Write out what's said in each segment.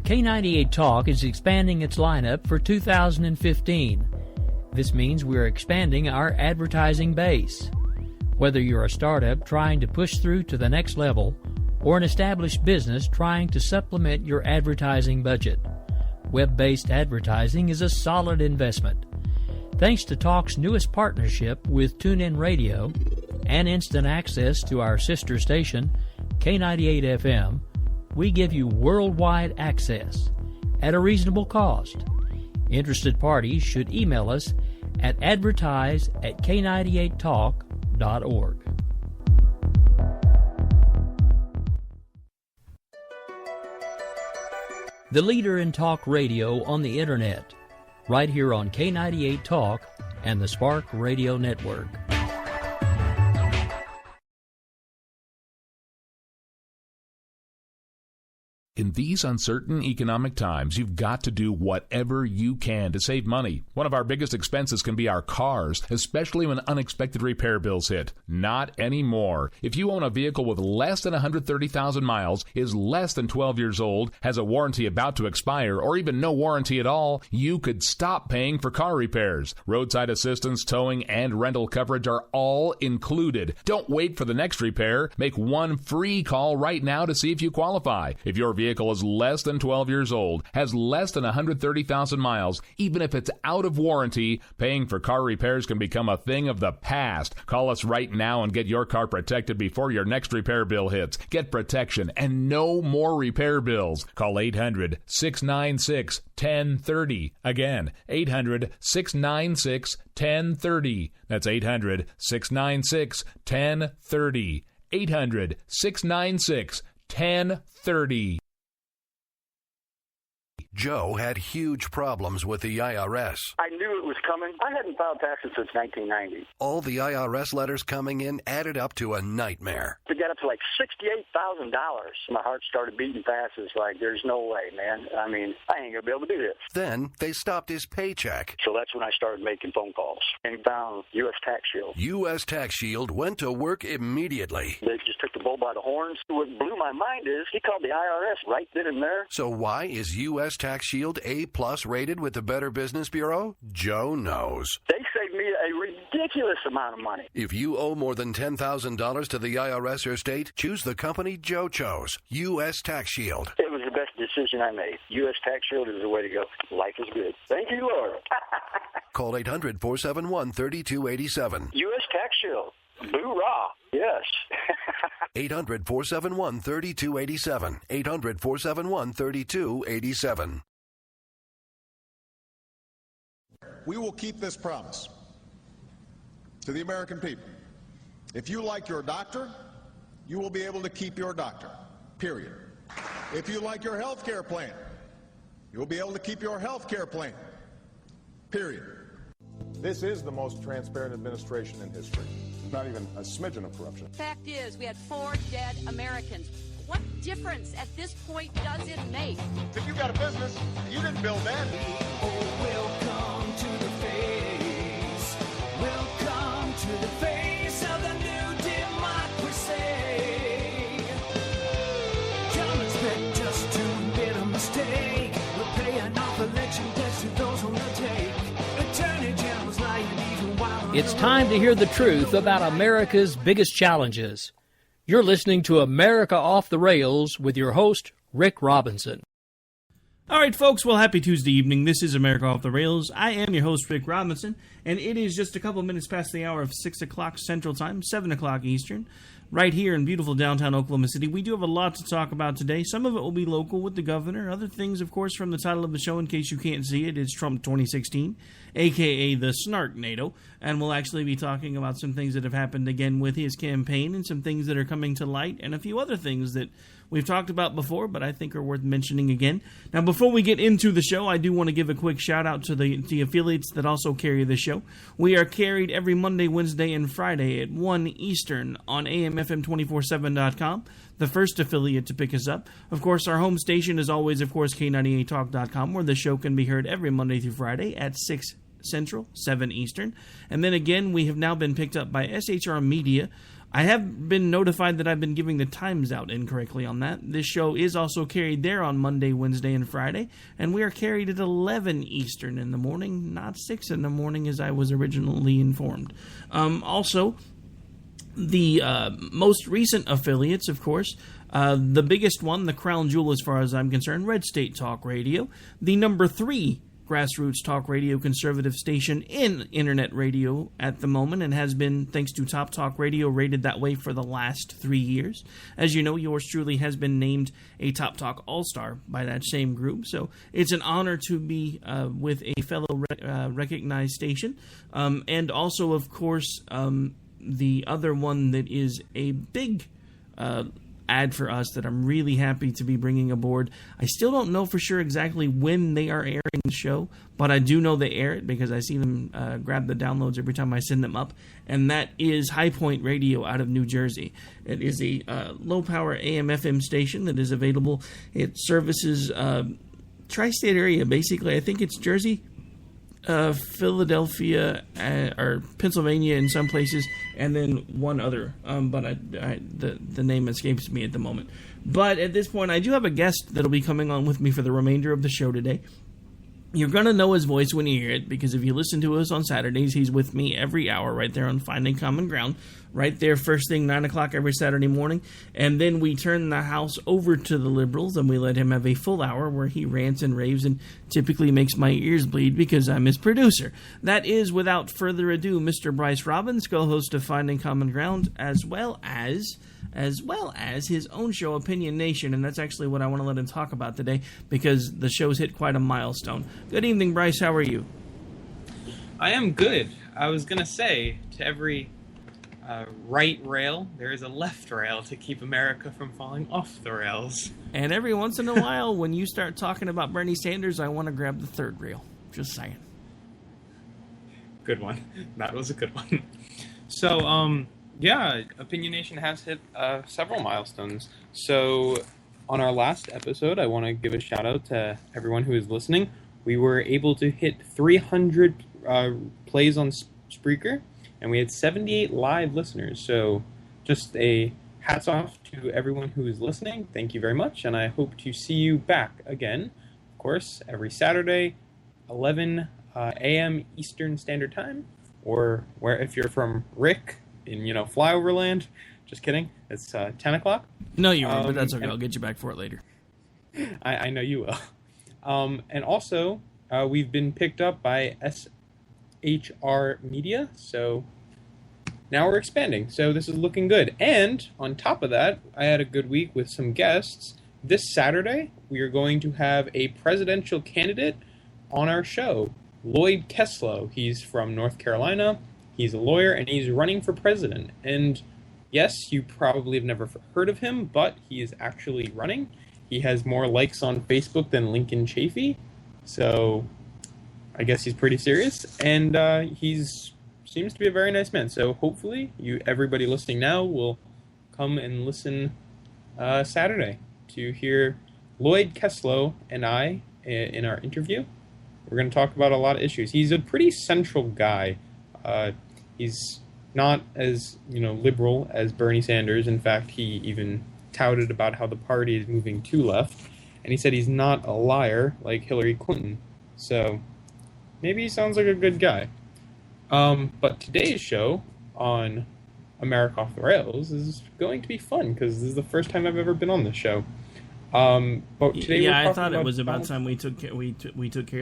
K98 Talk is expanding its lineup for 2015. This means we're expanding our advertising base. Whether you're a startup trying to push through to the next level or an established business trying to supplement your advertising budget, web-based advertising is a solid investment. Thanks to Talk's newest partnership with TuneIn Radio and instant access to our sister station, K98 FM, we give you worldwide access at a reasonable cost. Interested parties should email us at advertise@k98talk.org. The leader in talk radio on the Internet, right here on K98 Talk and the Spark Radio Network. In these uncertain economic times, you've got to do whatever you can to save money. One of our biggest expenses can be our cars, especially when unexpected repair bills hit. Not anymore. If you own a vehicle with less than 130,000 miles, is less than 12 years old, has a warranty about to expire, or even no warranty at all, you could stop paying for car repairs. Roadside assistance, towing, and rental coverage are all included. Don't wait for the next repair. Make one free call right now to see if you qualify. If your vehicle is less than 12 years old, has less than 130,000 miles, even if it's out of warranty, paying for car repairs can become a thing of the past. Call us right now and get your car protected before your next repair bill hits. Get protection and no more repair bills. Call 800-696-1030. Again, 800-696-1030. That's 800-696-1030. 800-696-1030. Joe had huge problems with the IRS. I knew it was coming. I hadn't filed taxes since 1990. All the IRS letters coming in added up to a nightmare. To get up to like $68,000, my heart started beating fast. It's like, there's no way, man. I mean, I ain't going to be able to do this. Then they stopped his paycheck. So that's when I started making phone calls and found U.S. Tax Shield. U.S. Tax Shield went to work immediately. They just took the bull by the horns. What blew my mind is he called the IRS right then and there. So why is U.S. Tax Shield A+ rated with the Better Business Bureau? Joe knows. They saved me a ridiculous amount of money. If you owe more than $10,000 to the IRS or state, choose the company Joe chose, U.S. Tax Shield. It was the best decision I made. U.S. Tax Shield is the way to go. Life is good. Thank you, Lord. Call 800-471-3287. U.S. Tax Shield. Boo-rah. Yes. 800-471-3287. 800-471-3287. We will keep this promise to the American people. If you like your doctor, you will be able to keep your doctor, period. If you like your health care plan, you will be able to keep your health care plan, period. This is the most transparent administration in history. Not even a smidgen of corruption. Fact is, we had 4 dead Americans. What difference at this point does it make? If you got a business, you didn't build that. Oh, welcome to the face. Welcome to the face of the new democracy. Don't expect us to admit a mistake. We're paying off election debts to those on the take. Attorney General's lying even while It's time to hear the truth about America's biggest challenges. You're listening to America Off the Rails with your host, Rick Robinson. All right, folks, well, happy Tuesday evening. This is America Off the Rails. I am your host, Rick Robinson, and it is just a couple minutes past the hour of 6 o'clock Central Time, 7 o'clock Eastern, right here in beautiful downtown Oklahoma City. We do have a lot to talk about today. Some of it will be local with the governor. Other things, of course, from the title of the show, in case you can't see it, it's Trump 2016, a.k.a. the Snarkado, and we'll actually be talking about some things that have happened again with his campaign and some things that are coming to light and a few other things that we've talked about before, but I think are worth mentioning again. Now, before we get into the show, I do want to give a quick shout-out to the affiliates that also carry the show. We are carried every Monday, Wednesday, and Friday at 1 Eastern on AMFM247.com, the first affiliate to pick us up. Of course, our home station is always, of course, K98Talk.com, where the show can be heard every Monday through Friday at 6 Central, 7 Eastern. And then again, we have now been picked up by SHR Media. I have been notified that I've been giving the times out incorrectly on that. This show is also carried there on Monday, Wednesday, and Friday, and we are carried at 11 Eastern in the morning, not 6 in the morning as I was originally informed. Also, the most recent affiliates, of course, the biggest one, the crown jewel as far as I'm concerned, Red State Talk Radio, the number 3 grassroots talk radio conservative station in internet radio at the moment, and has been, thanks to Top Talk Radio, rated that way for the last 3 years. As you know, yours truly has been named a Top Talk All-Star by that same group, so it's an honor to be with a fellow recognized station. And also, of course, the other one that is a big ad for us that I'm really happy to be bringing aboard. I still don't know for sure exactly when they are airing the show, but I do know they air it because I see them grab the downloads every time I send them up, and that is High Point Radio out of New Jersey. It is a low-power AM/FM station that is available. It services tri-state area, basically. I think it's Jersey, Philadelphia, or Pennsylvania in some places, and then one other, but the name escapes me at the moment. But at this point, I do have a guest that'll be coming on with me for the remainder of the show today. You're going to know his voice when you hear it, because if you listen to us on Saturdays, he's with me every hour right there on Finding Common Ground, right there first thing, 9 o'clock every Saturday morning. And then we turn the house over to the Liberals, and we let him have a full hour where he rants and raves and typically makes my ears bleed because I'm his producer. That is, without further ado, Mr. Bryce Robbins, co-host of Finding Common Ground, as well as his own show, Opinion Nation, and that's actually what I want to let him talk about today, because the show's hit quite a milestone. Good evening, Bryce. How are you? I am good. I was going to say, to every right rail, there is a left rail to keep America from falling off the rails. And every once in a while, when you start talking about Bernie Sanders, I want to grab the third rail. Just saying. Good one. That was a good one. So, yeah, Opinion Nation has hit several milestones. So, on our last episode, I want to give a shout out to everyone who is listening. We were able to hit 300 plays on Spreaker, and we had 78 live listeners. So, just a hats off to everyone who is listening. Thank you very much, and I hope to see you back again, of course, every Saturday, 11 a.m. Eastern Standard Time, or where if you're from Rick in, Flyoverland. Just kidding. It's 10 o'clock. No, you won't, but that's okay. I'll get you back for it later. I know you will. And also, we've been picked up by SHR Media, so now we're expanding. So this is looking good. And on top of that, I had a good week with some guests. This Saturday, we are going to have a presidential candidate on our show, Lloyd Keslow. He's from North Carolina. He's a lawyer, and he's running for president. And yes, you probably have never heard of him, but he is actually running. He has more likes on Facebook than Lincoln Chafee, so I guess he's pretty serious. And seems to be a very nice man. So hopefully, everybody listening now will come and listen Saturday to hear Lloyd Keslow and I in our interview. We're going to talk about a lot of issues. He's a pretty central guy. He's not as, liberal as Bernie Sanders. In fact, he even touted about how the party is moving too left. And he said he's not a liar like Hillary Clinton. So maybe he sounds like a good guy. But today's show on America Off the Rails is going to be fun because this is the first time I've ever been on this show. But today I thought it was about time we took care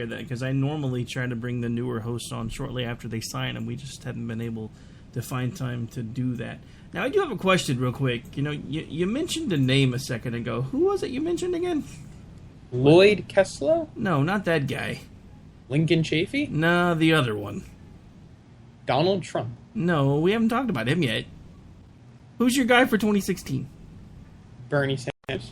of that, because I normally try to bring the newer hosts on shortly after they sign, and we just haven't been able to find time to do that. Now, I do have a question real quick. You mentioned a name a second ago. Who was it you mentioned again? Lloyd Keslow? No, not that guy. Lincoln Chafee? No, the other one. Donald Trump? No, we haven't talked about him yet. Who's your guy for 2016? Bernie Sanders.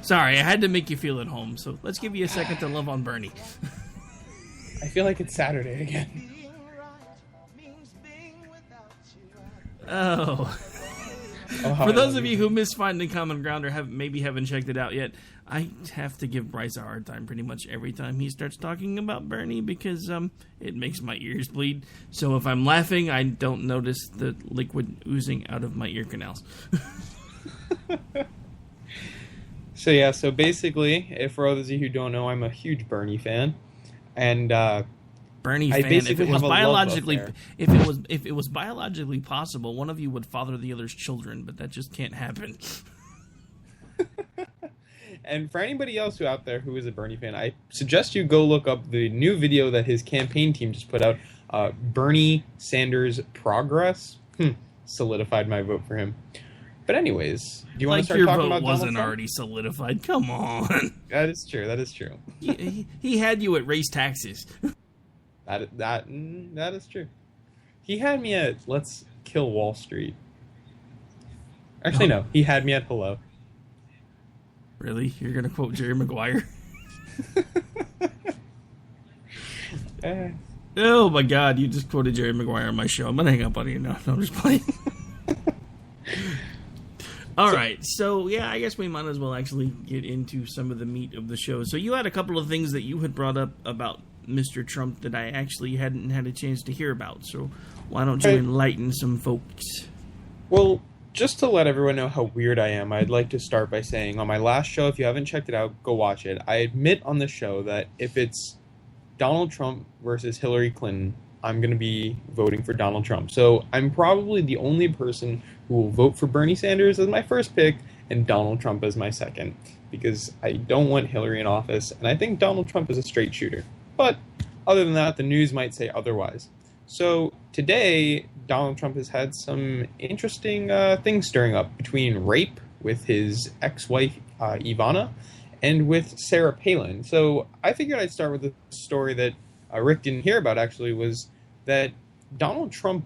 Sorry, I had to make you feel at home, so let's give you a second to love on Bernie. I feel like it's Saturday again. Oh. For those of you who miss Finding Common Ground or haven't checked it out yet, I have to give Bryce a hard time pretty much every time he starts talking about Bernie because it makes my ears bleed. So if I'm laughing, I don't notice the liquid oozing out of my ear canals. So basically, for those of you who don't know, I'm a huge Bernie fan, and Bernie fan. If it was biologically possible, one of you would father the other's children, but that just can't happen. And for anybody else out there who is a Bernie fan, I suggest you go look up the new video that his campaign team just put out, Bernie Sanders Progress. Solidified my vote for him. But anyways, do you want to start talking about Donald Trump? Your vote wasn't already solidified. Come on. That is true. He had you at raise taxes. That is true. He had me at Let's Kill Wall Street. Actually, no. He had me at Hello. Really? You're going to quote Jerry Maguire? Oh, my God. You just quoted Jerry Maguire on my show. I'm going to hang up on you now. No, I'm just playing. All right. So, yeah, I guess we might as well actually get into some of the meat of the show. So you had a couple of things that you had brought up about Mr. Trump that I actually hadn't had a chance to hear about. So why don't you enlighten some folks? Well, just to let everyone know how weird I am, I'd like to start by saying on my last show, if you haven't checked it out, go watch it. I admit on the show that if it's Donald Trump versus Hillary Clinton, I'm going to be voting for Donald Trump. So I'm probably the only person who will vote for Bernie Sanders as my first pick and Donald Trump as my second, because I don't want Hillary in office, and I think Donald Trump is a straight shooter. But other than that, the news might say otherwise. So today, Donald Trump has had some interesting things stirring up between rape with his ex-wife, Ivana, and with Sarah Palin. So I figured I'd start with a story that Rick didn't hear about, actually, was that Donald Trump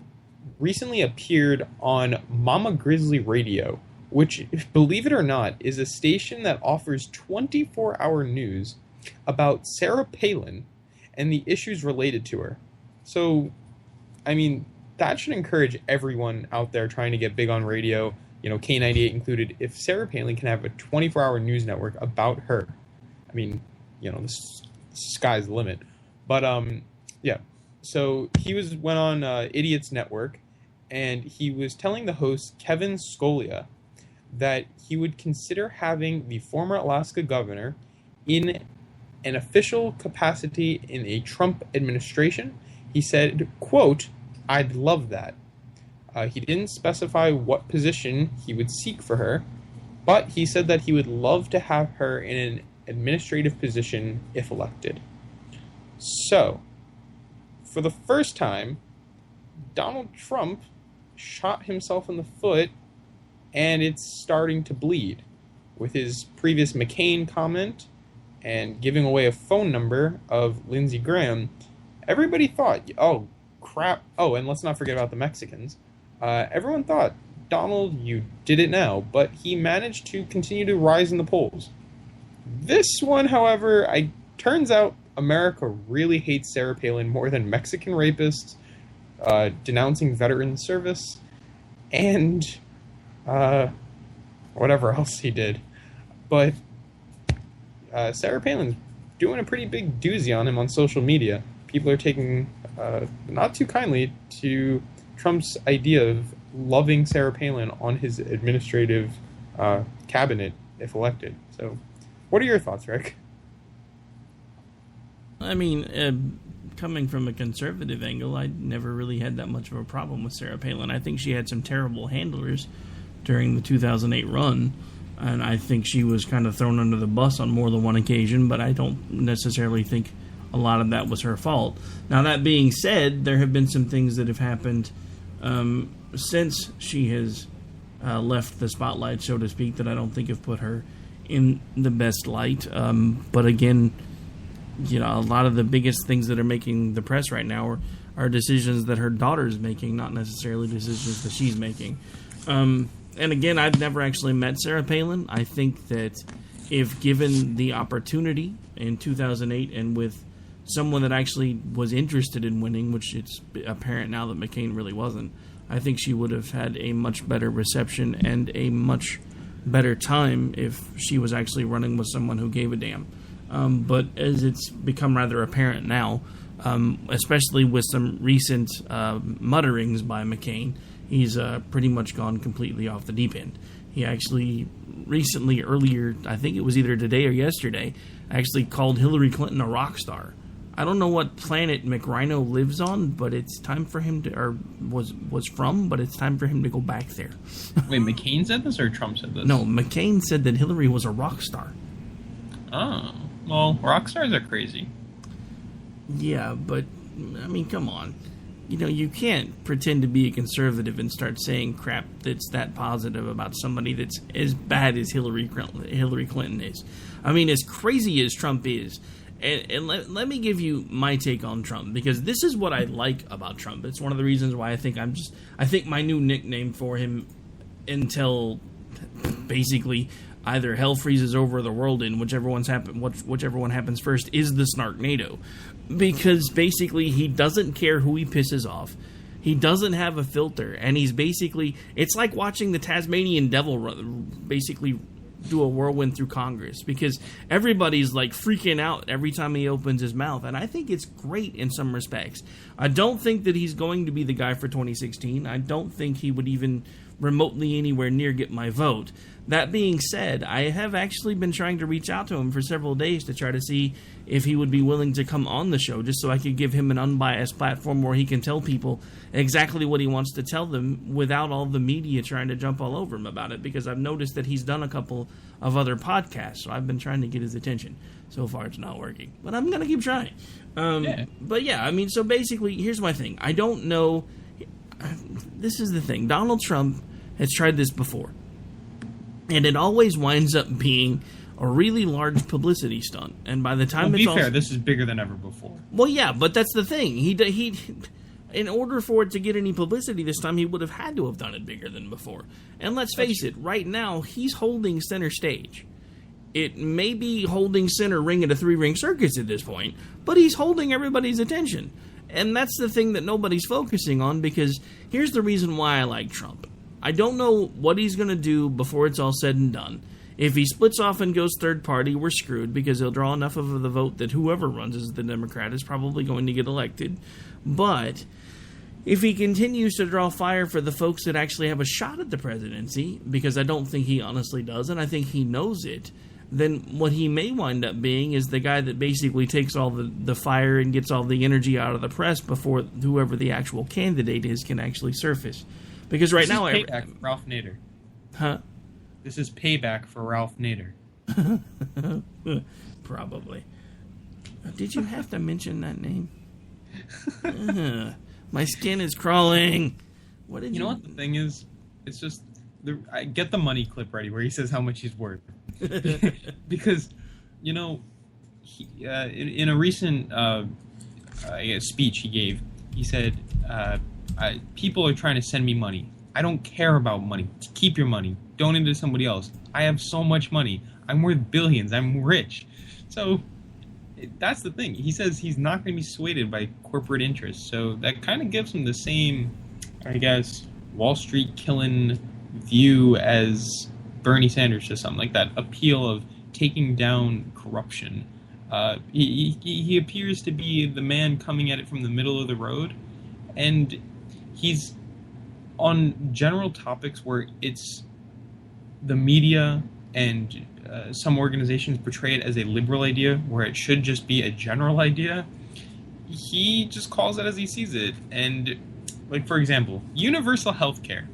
recently appeared on Mama Grizzly Radio, which, believe it or not, is a station that offers 24-hour news about Sarah Palin and the issues related to her. So, I mean, that should encourage everyone out there trying to get big on radio, K98 included. If Sarah Palin can have a 24-hour news network about her, I mean, the sky's the limit. But, yeah. So he went on Idiot's Network, and he was telling the host, Kevin Scalia, that he would consider having the former Alaska governor in an official capacity in a Trump administration. He said, quote, "I'd love that." He didn't specify what position he would seek for her, but he said that he would love to have her in an administrative position if elected. So, for the first time, Donald Trump shot himself in the foot, and it's starting to bleed. With his previous McCain comment and giving away a phone number of Lindsey Graham, everybody thought, oh, crap. Oh, and let's not forget about the Mexicans. Everyone thought, Donald, you did it now, but he managed to continue to rise in the polls. This one, however, turns out America really hates Sarah Palin more than Mexican rapists, denouncing veteran service, and whatever else he did. But Sarah Palin's doing a pretty big doozy on him on social media. People are taking not too kindly to Trump's idea of loving Sarah Palin on his administrative cabinet if elected. So, what are your thoughts, Rick? I mean, coming from a conservative angle, I never really had that much of a problem with Sarah Palin. I think she had some terrible handlers during the 2008 run, and I think she was kind of thrown under the bus on more than one occasion, but I don't necessarily think a lot of that was her fault. Now, that being said, there have been some things that have happened since she has left the spotlight, so to speak, that I don't think have put her in the best light. But again, a lot of the biggest things that are making the press right now are decisions that her daughter's making, not necessarily decisions that she's making. And again, I've never actually met Sarah Palin. I think that if given the opportunity in 2008 and with someone that actually was interested in winning, which it's apparent now that McCain really wasn't, I think she would have had a much better reception and a much better time if she was actually running with someone who gave a damn. But as it's become rather apparent now, especially with some recent mutterings by McCain, he's pretty much gone completely off the deep end. He actually recently, earlier, I think it was either today or yesterday, actually called Hillary Clinton a rock star. I don't know what planet McRhino lives on, but it's time for him to, or was from, but it's time for him to go back there. Wait, McCain said this or Trump said this? No, McCain said that Hillary was a rock star. Oh, well, rock stars are crazy. Yeah, but, I mean, come on. You know, you can't pretend to be a conservative and start saying crap that's that positive about somebody that's as bad as Hillary Clinton is. I mean, as crazy as Trump is. And let me give you my take on Trump, because this is what I like about Trump. It's one of the reasons why I think my new nickname for him, until basically either hell freezes over or the world in, whichever one happens first, is the Snarkado. Because basically he doesn't care who he pisses off. He doesn't have a filter, and he's basically, it's like watching the Tasmanian devil basically do a whirlwind through Congress, because everybody's like freaking out every time he opens his mouth, and I think it's great in some respects. I don't think that he's going to be the guy for 2016. I don't think he would even remotely anywhere near get my vote. That being said, I have actually been trying to reach out to him for several days to try to see if he would be willing to come on the show, just so I could give him an unbiased platform where he can tell people exactly what he wants to tell them without all the media trying to jump all over him about it, because I've noticed that he's done a couple of other podcasts, so I've been trying to get his attention. So far, it's not working, but I'm going to keep trying. But yeah, I mean, so basically, here's my thing. I don't know. This is the thing. Donald Trump has tried this before, and it always winds up being a really large publicity stunt. And by the time it's fair, this is bigger than ever before. Well, yeah, but that's the thing. He in order for it to get any publicity this time, he would have had to have done it bigger than before. And let's face it, right now, he's holding center stage. It may be holding center ring at a 3-ring circus at this point, but he's holding everybody's attention. And that's the thing that nobody's focusing on, because here's the reason why I like Trump. I don't know what he's going to do before it's all said and done. If he splits off and goes third party, we're screwed, because he'll draw enough of the vote that whoever runs as the Democrat is probably going to get elected. But if he continues to draw fire for the folks that actually have a shot at the presidency, because I don't think he honestly does, and I think he knows it, then what he may wind up being is the guy that basically takes all the fire and gets all the energy out of the press before whoever the actual candidate is can actually surface. Because right now... This is payback for Ralph Nader. Huh? This is payback for Ralph Nader. Probably. Did you have to mention that name? My skin is crawling. What did you... You know what the thing is? It's just... I get the money clip ready where he says how much he's worth. Because, you know, in a recent speech he gave, he said, people are trying to send me money. I don't care about money. Keep your money. Donate it to somebody else. I have so much money. I'm worth billions. I'm rich. So that's the thing. He says he's not going to be swayed by corporate interests. So that kind of gives him the same, I guess, Wall Street killing view as Bernie Sanders, to something like that appeal of taking down corruption. He appears to be the man coming at it from the middle of the road, and he's on general topics where it's the media and some organizations portray it as a liberal idea where it should just be a general idea. He just calls it as he sees it. And, like, for example, universal health care.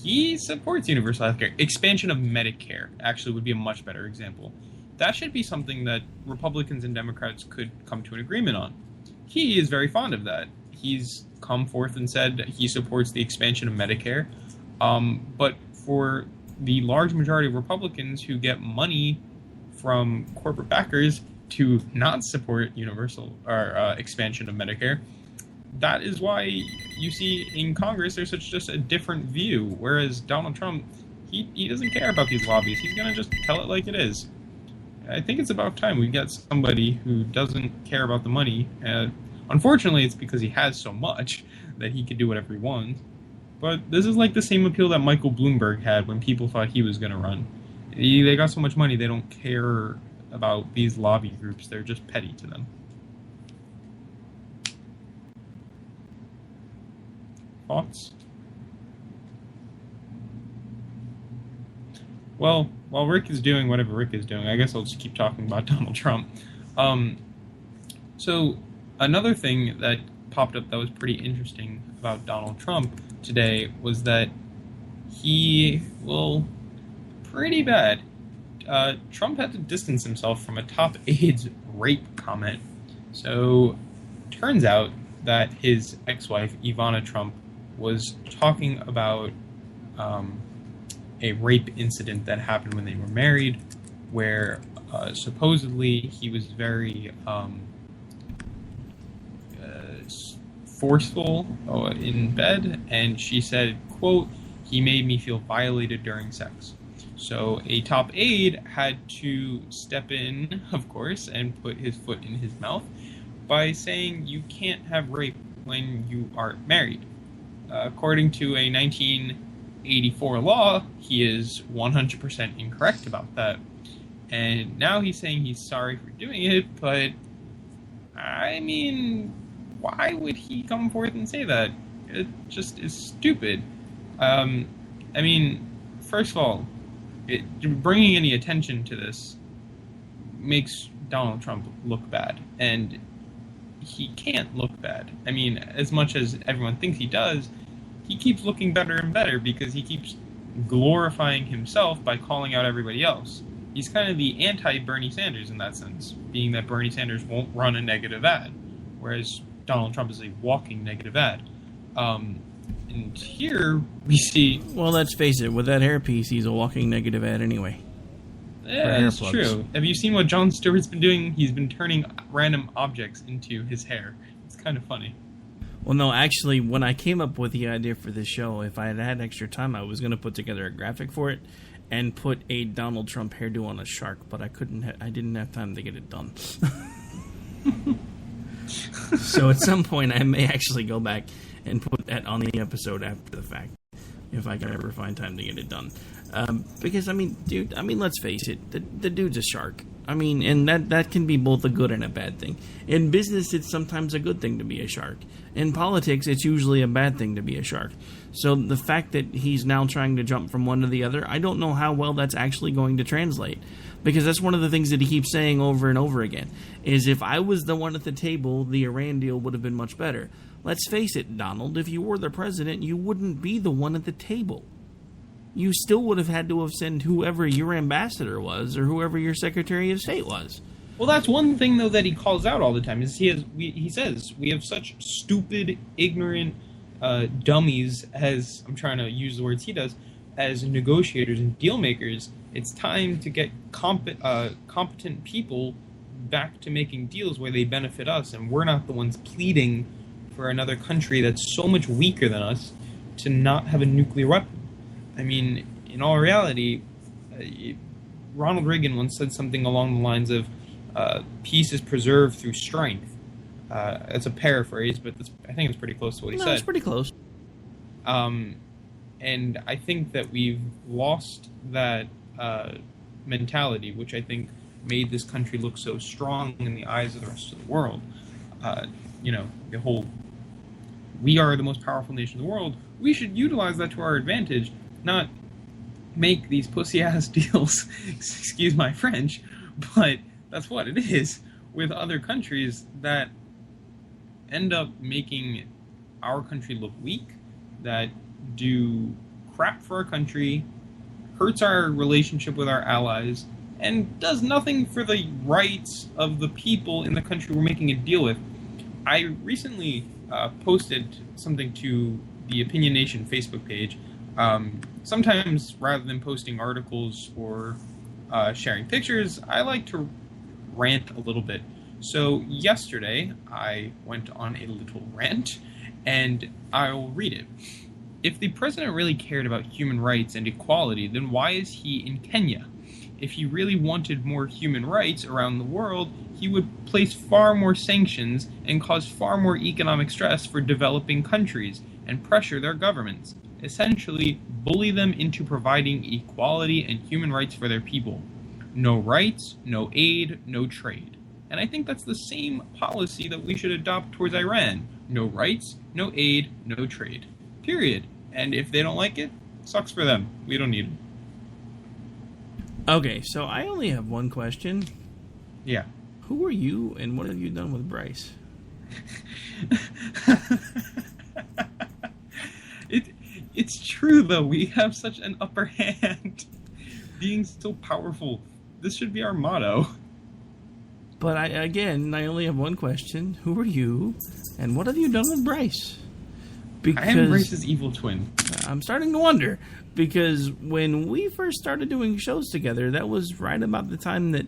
He supports universal health care. Expansion of Medicare actually would be a much better example. That should be something that Republicans and Democrats could come to an agreement on. He is very fond of that. He's come forth and said he supports the expansion of Medicare. But for the large majority of Republicans who get money from corporate backers to not support universal or expansion of Medicare, that is why you see in Congress there's just a different view. Whereas Donald Trump, he doesn't care about these lobbies. He's going to just tell it like it is. I think it's about time we get somebody who doesn't care about the money. Unfortunately, it's because he has so much that he can do whatever he wants. But this is like the same appeal that Michael Bloomberg had when people thought he was going to run. They got so much money, they don't care about these lobby groups. They're just petty to them. Thoughts? Well, while Rick is doing whatever Rick is doing, I guess I'll just keep talking about Donald Trump. So, another thing that popped up that was pretty interesting about Donald Trump today was that he, pretty bad. Trump had to distance himself from a top aide's rape comment. So, turns out that his ex-wife, Ivana Trump, was talking about a rape incident that happened when they were married, where supposedly he was very forceful in bed, and she said, quote, "He made me feel violated during sex." So a top aide had to step in, of course, and put his foot in his mouth by saying you can't have rape when you aren't married. According to a 1984 law, he is 100% incorrect about that. And now he's saying he's sorry for doing it, but I mean, why would he come forth and say that? It just is stupid. I mean, first of all, bringing any attention to this makes Donald Trump look bad, and he can't look bad. I mean, as much as everyone thinks he does, he keeps looking better and better because he keeps glorifying himself by calling out everybody else. He's kind of the anti-Bernie Sanders in that sense, being that Bernie Sanders won't run a negative ad, whereas Donald Trump is a walking negative ad. And here we see... Well, let's face it, with that hairpiece, he's a walking negative ad anyway. Yeah, that's true. Have you seen what Jon Stewart's been doing? He's been turning random objects into his hair. It's kind of funny. Well, no, actually, when I came up with the idea for this show, if I had had extra time, I was going to put together a graphic for it and put a Donald Trump hairdo on a shark, but I didn't have time to get it done. So at some point, I may actually go back and put that on the episode after the fact, if I can ever find time to get it done. Because, I mean, dude, let's face it, the dude's a shark. I mean, and that can be both a good and a bad thing. In business, it's sometimes a good thing to be a shark. In politics, it's usually a bad thing to be a shark. So the fact that he's now trying to jump from one to the other, I don't know how well that's actually going to translate. Because that's one of the things that he keeps saying over and over again, is if I was the one at the table, the Iran deal would have been much better. Let's face it, Donald, if you were the president, you wouldn't be the one at the table. You still would have had to have sent whoever your ambassador was or whoever your Secretary of State was. Well, that's one thing, though, that he calls out all the time, is he says, we have such stupid, ignorant dummies as, I'm trying to use the words he does, as negotiators and deal makers. It's time to get competent people back to making deals where they benefit us, and we're not the ones pleading for another country that's so much weaker than us to not have a nuclear weapon. I mean, in all reality, Ronald Reagan once said something along the lines of, peace is preserved through strength. It's a paraphrase, but I think it's pretty close to what he said. It's pretty close. And I think that we've lost that mentality, which I think made this country look so strong in the eyes of the rest of the world. The whole, we are the most powerful nation in the world. We should utilize that to our advantage, not make these pussy-ass deals, excuse my French, but that's what it is, with other countries that end up making our country look weak, that do crap for our country, hurts our relationship with our allies, and does nothing for the rights of the people in the country we're making a deal with. I recently posted something to the Opinion Nation Facebook page. Sometimes, rather than posting articles or sharing pictures, I like to rant a little bit. So yesterday, I went on a little rant, and I'll read it. If the president really cared about human rights and equality, then why is he in Kenya? if he really wanted more human rights around the world, he would place far more sanctions and cause far more economic stress for developing countries and pressure their governments. Essentially, bully them into providing equality and human rights for their people. No rights, no aid, no trade. And I think that's the same policy that we should adopt towards Iran. No rights, no aid, no trade. Period. And if they don't like it, sucks for them. We don't need them. Okay, so I only have one question. Yeah. Who are you, and what have you done with Bryce? It's true, though. We have such an upper hand. Being so powerful. This should be our motto. But I only have one question. Who are you, and what have you done with Bryce? I am Bryce's evil twin. I'm starting to wonder, because when we first started doing shows together, that was right about the time that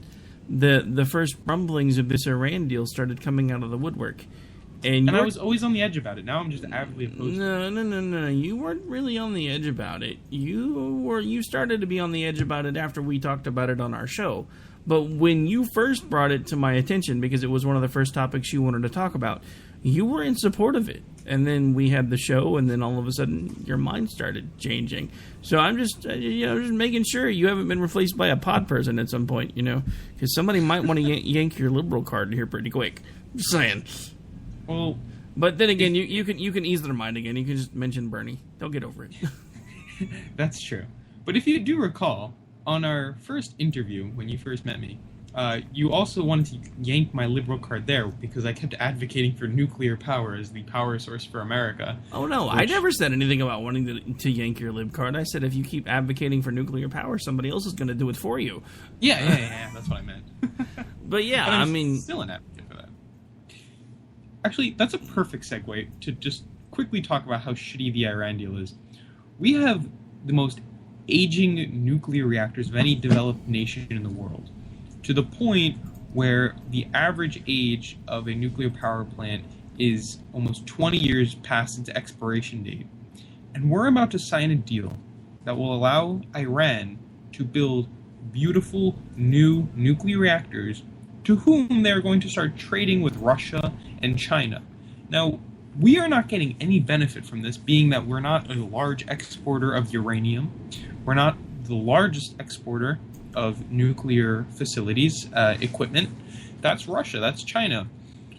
the first rumblings of this Iran deal started coming out of the woodwork. And I was always on the edge about it. Now I'm just avidly opposed to it. No. You weren't really on the edge about it. You started to be on the edge about it after we talked about it on our show. But when you first brought it to my attention, because it was one of the first topics you wanted to talk about, you were in support of it. And then we had the show, and then all of a sudden your mind started changing. So I'm just making sure you haven't been replaced by a pod person at some point, because somebody might want to yank your liberal card here pretty quick. Just saying. Well, but then again, you can ease their mind again. You can just mention Bernie. They'll get over it. That's true. But if you do recall, on our first interview, when you first met me, you also wanted to yank my liberal card there because I kept advocating for nuclear power as the power source for America. Oh, no. I never said anything about wanting to yank your lib card. I said if you keep advocating for nuclear power, somebody else is going to do it for you. Yeah. That's what I meant. But yeah, but I'm still an advocate for that. Actually, that's a perfect segue to just quickly talk about how shitty the Iran deal is. We have the most aging nuclear reactors of any developed nation in the world, to the point where the average age of a nuclear power plant is almost 20 years past its expiration date. And we're about to sign a deal that will allow Iran to build beautiful new nuclear reactors to whom they're going to start trading with Russia and China. Now, we are not getting any benefit from this, being that we're not a large exporter of uranium. We're not the largest exporter of nuclear facilities, equipment. That's Russia. That's China.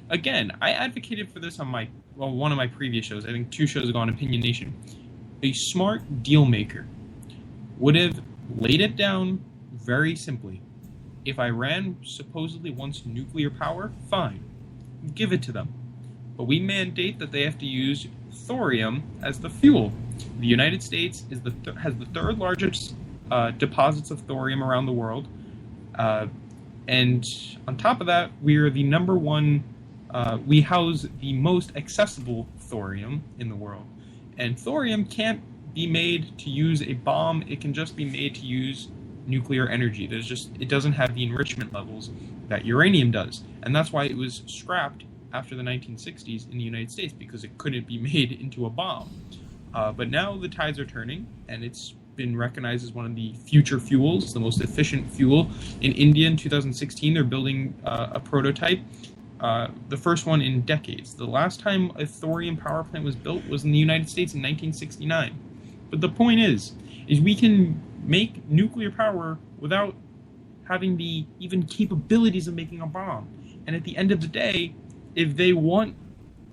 Again, I advocated for this on one of my previous shows. I think 2 shows ago on Opinion Nation. A smart deal maker would have laid it down very simply. If Iran supposedly wants nuclear power, fine. Give it to them. But we mandate that they have to use thorium as the fuel. The United States has the 3rd largest deposits of thorium around the world. And on top of that, we are the number 1, we house the most accessible thorium in the world. And thorium can't be made to use a bomb, it can just be made to use nuclear energy. It doesn't have the enrichment levels that uranium does. And that's why it was scrapped after the 1960s in the United States, because it couldn't be made into a bomb. But now the tides are turning, and it's been recognized as one of the future fuels, the most efficient fuel. In India in 2016, they're building a prototype, the first one in decades. The last time a thorium power plant was built was in the United States in 1969. But the point is we can make nuclear power without having the even capabilities of making a bomb. And at the end of the day, if they want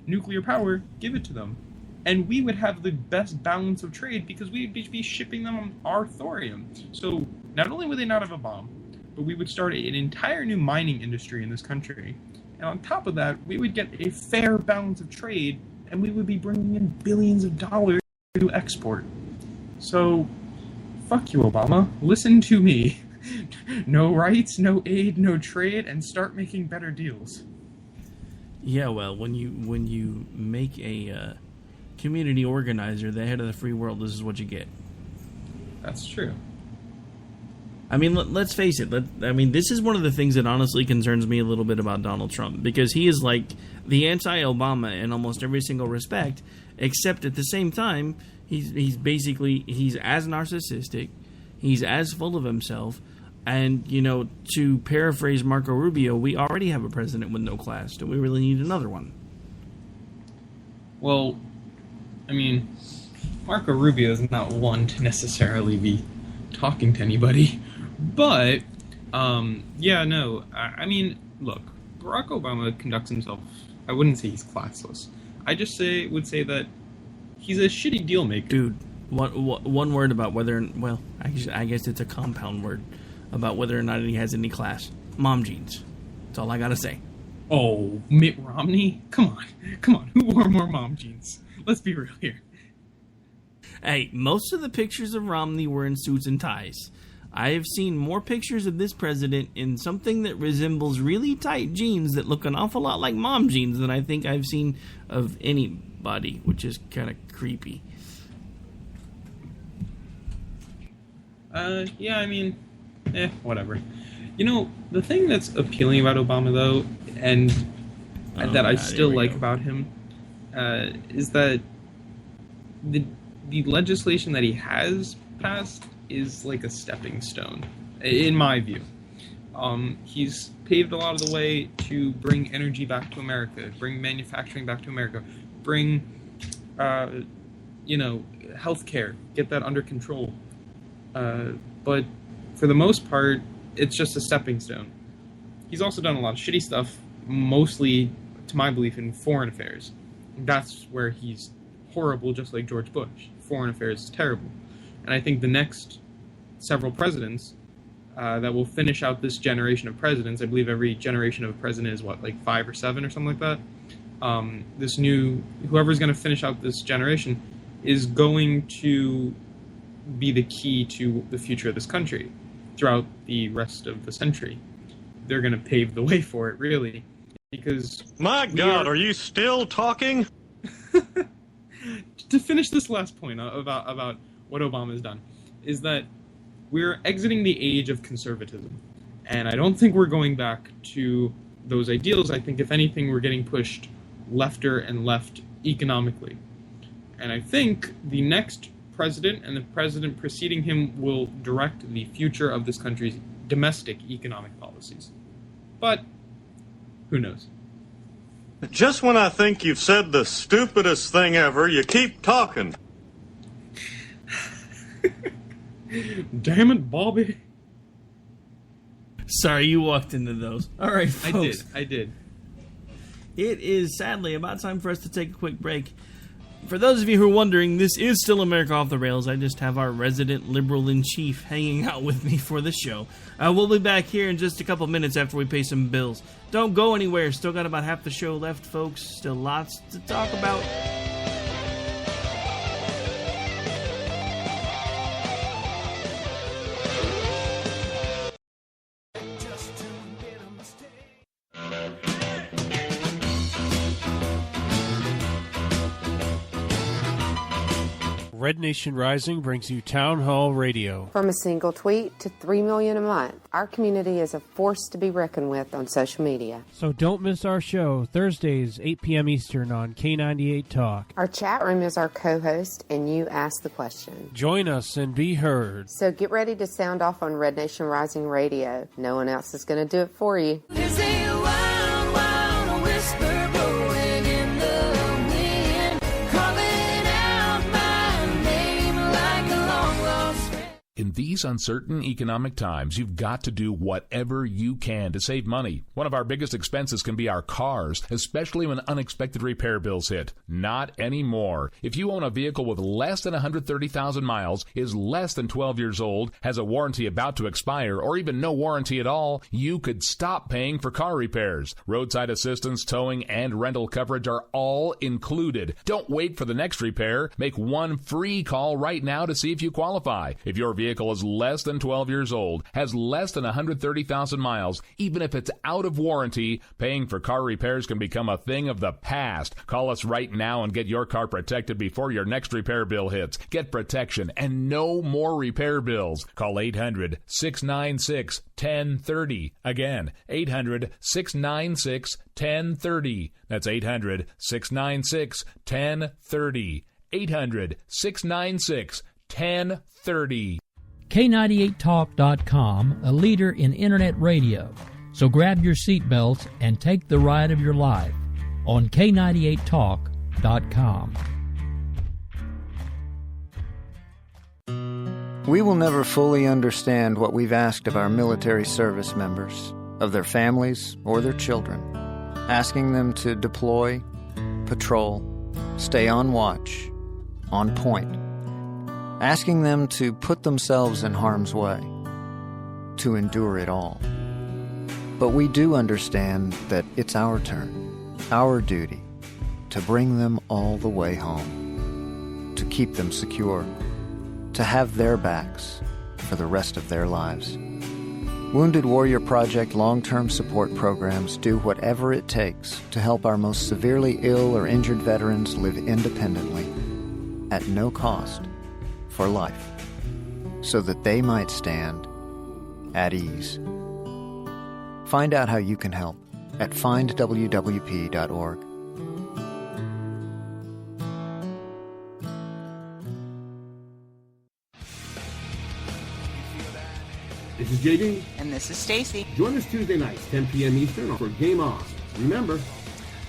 nuclear power, give it to them. And we would have the best balance of trade because we'd be shipping them our thorium. So not only would they not have a bomb, but we would start an entire new mining industry in this country. And on top of that, we would get a fair balance of trade, and we would be bringing in billions of dollars to export. So, fuck you, Obama. Listen to me. No rights, no aid, no trade, and start making better deals. Yeah, well, when you make a community organizer the head of the free world, this is what you get. That's true. I mean, let's face it. This is one of the things that honestly concerns me a little bit about Donald Trump, because he is like the anti-Obama in almost every single respect, except at the same time, he's as narcissistic, he's as full of himself, And, to paraphrase Marco Rubio, we already have a president with no class. Do we really need another one? Well, I mean, Marco Rubio is not one to necessarily be talking to anybody. But, I mean, look, Barack Obama conducts himself, I wouldn't say he's classless. I just would say that he's a shitty deal maker. Dude, one word about whether, well, I guess it's a compound word about whether or not he has any class. Mom jeans. That's all I gotta say. Oh, Mitt Romney? Come on. Who wore more mom jeans? Let's be real here. Hey, most of the pictures of Romney were in suits and ties. I have seen more pictures of this president in something that resembles really tight jeans that look an awful lot like mom jeans than I think I've seen of anybody, which is kind of creepy. Whatever. The thing that's appealing about Obama, though, and that I still like about him, is that the legislation that he has passed is like a stepping stone, in my view. He's paved a lot of the way to bring energy back to America, bring manufacturing back to America, bring, healthcare, get that under control. But for the most part, it's just a stepping stone. He's also done a lot of shitty stuff, mostly, to my belief, in foreign affairs. That's where he's horrible, just like George Bush. Foreign affairs is terrible. And I think the next several presidents that will finish out this generation of presidents, I believe every generation of a president is, 5 or 7 or something like that? Whoever's going to finish out this generation is going to be the key to the future of this country throughout the rest of the century. They're going to pave the way for it, really, because... My God, are you still talking? To finish this last point about what Obama's done, is that we're exiting the age of conservatism. And I don't think we're going back to those ideals. I think, if anything, we're getting pushed lefter and left economically. And I think the next president and the president preceding him will direct the future of this country's domestic economic policies. But who knows? Just when I think you've said the stupidest thing ever, you keep talking. Damn it, Bobby. Sorry, you walked into those. All right, folks. I did. It is sadly about time for us to take a quick break. For those of you who are wondering, this is still America Off the Rails. I just have our resident liberal-in-chief hanging out with me for the show. We'll be back here in just a couple minutes after we pay some bills. Don't go anywhere. Still got about half the show left, folks. Still lots to talk about. Red Nation Rising brings you Town Hall Radio. From a single tweet to 3 million a month, our community is a force to be reckoned with on social media. So don't miss our show, Thursdays, 8 p.m. Eastern on K98 Talk. Our chat room is our co-host, and you ask the question. Join us and be heard. So get ready to sound off on Red Nation Rising Radio. No one else is going to do it for you. In these uncertain economic times, you've got to do whatever you can to save money. One of our biggest expenses can be our cars, especially when unexpected repair bills hit. Not anymore. If you own a vehicle with less than 130,000 miles, is less than 12 years old, has a warranty about to expire, or even no warranty at all, you could stop paying for car repairs. Roadside assistance, towing, and rental coverage are all included. Don't wait for the next repair. Make one free call right now to see if you qualify. If your vehicle is less than 12 years old, has less than 130,000 miles, even if it's out of warranty, paying for car repairs can become a thing of the past. Call us right now and get your car protected before your next repair bill hits. Get protection and no more repair bills. Call 800-696-1030. Again, 800-696-1030. That's 800-696-1030. 800-696-1030. K98Talk.com, a leader in Internet radio. So grab your seatbelts and take the ride of your life on K98Talk.com. We will never fully understand what we've asked of our military service members, of their families or their children, asking them to deploy, patrol, stay on watch, on point, asking them to put themselves in harm's way, to endure it all. But we do understand that it's our turn, our duty, to bring them all the way home, to keep them secure, to have their backs for the rest of their lives. Wounded Warrior Project long-term support programs do whatever it takes to help our most severely ill or injured veterans live independently, at no cost, for life, so that they might stand at ease. Find out how you can help at findwwp.org. This is JD. And this is Stacy. Join us Tuesday nights, 10 p.m. Eastern, for Game On. Remember,